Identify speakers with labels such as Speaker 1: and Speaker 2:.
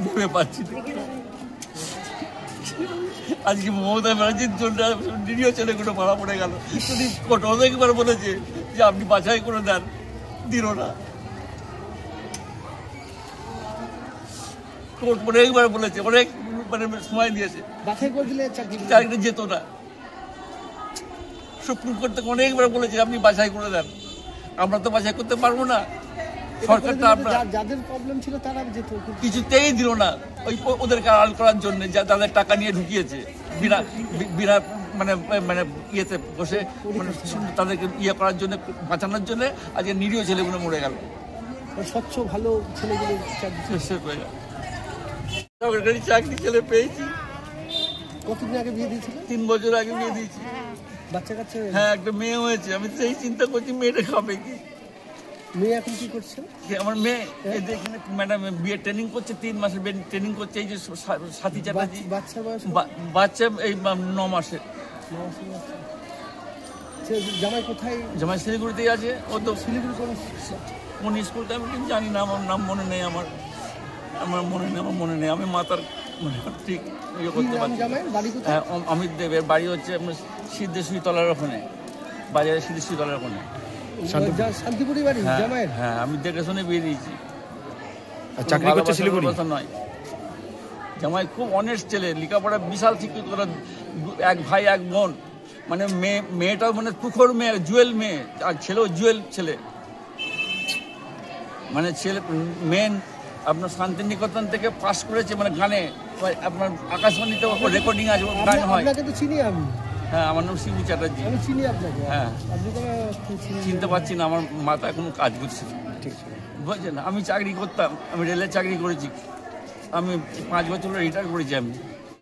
Speaker 1: ভেবে পাচ্ছি না। আজকে মমতা ব্যানার্জির জন্য নিরীহ ছেলেগুলো মারা পড়ে গেল। যদি কোর্ট অনেকবার বলেছে যে আপনি বাছাই করে দেন, দিল না। কোর্ট অনেকবার বলেছে, অনেক মানে সময় দিয়েছে,
Speaker 2: বাছাই করে দিলে
Speaker 1: চাকরি যেত না। সুপ্রিম কোর্ট থেকে অনেকবার বলেছে আপনি বাছাই করে দেন, আমরা তো বাছাই করতে পারবো না। সরকারটা আপনার
Speaker 2: যাদের প্রবলেম ছিল তারা যেত,
Speaker 1: কিছুতেই দিল না। ওই ওদেরকে আড়াল করার জন্য, যা তাদের টাকা নিয়ে ঢুকিয়েছে বিনা বিনা মানে মানে ইয়েতে বসে, মানে তাদেরকে ইয়ে করার জন্য, বাঁচানোর জন্য আজকে নিরীহ ছেলেগুলো মরে গেল।
Speaker 2: স্বচ্ছ ভালো ছেলেগুলো
Speaker 1: সরকারি চাকরি ছেলে পেয়েছি।
Speaker 2: কতদিন আগে বিয়ে দিয়েছিল?
Speaker 1: 3 বছর আগে বিয়ে দিয়েছি।
Speaker 2: বাচ্চা কাচ্চা?
Speaker 1: হ্যাঁ, একটা মেয়ে হয়েছে। আমি সেই চিন্তা করছি মেয়েটা খাবে কি।
Speaker 2: মেয়ে এখন কি করছে?
Speaker 1: আমার মেয়ে এখানে ম্যাডাম বিয়ে ট্রেনিং করছে, 3 মাসের ট্রেনিং করছে। এই যে সাথী চ্যাটার্জি, বাচ্চা এই 9 মাসের।
Speaker 2: জামাই কোথায়?
Speaker 1: জামাই শিলিগুড়িতেই আছে। ও তো শিলিগুড়ি কোন স্কুলটা আমি ঠিক জানি না, আমার নাম মনে নেই। আমার মনে নেই। আমি মাতার ঠিক ইয়ে করতে পারছি। হ্যাঁ, অমিত দেবের বাড়ি হচ্ছে সিদ্ধেশ্বরী তলার ওখানে, বাজারে সিদ্ধেশ্বরী তলার ওখানে।
Speaker 2: শান্তিপুরি বাড়ি জামাইয়ের?
Speaker 1: হ্যাঁ, আমি দেখে শুনে বিয়ে দিয়েছি।
Speaker 3: চাকরি করছে শিলিগুড়ি?
Speaker 1: নয়, জামাই খুব অনেস্ট ছেলে, লেখাপড়া বিশাল শিক্ষিত। এক ভাই এক বোন, মানে মেয়েটাও মানে তুখোর মেয়ে, জুয়েল মেয়ে, আর ছেলেও জুয়েল ছেলে। মানে ছেলে মেন আপনার শান্তিনিকেতন থেকে পাস করেছে, মানে গানে। আপনার আকাশবাণীতে রেকর্ডিং আছে, গান হয়।
Speaker 2: চিনি আমি।
Speaker 1: হ্যাঁ, আমার নাম শিবু চ্যাটার্জি।
Speaker 2: আমি চিনি আপনাকে।
Speaker 1: হ্যাঁ, চিনতে পারছি না, আমার মাথায় কোনো কাজ করছে না।
Speaker 2: ঠিক আছে,
Speaker 1: বুঝছেন? আমি চাকরি করতাম, আমি রেলের চাকরি করেছি। আমি 5 বছর রিটায়ার করেছি আমি।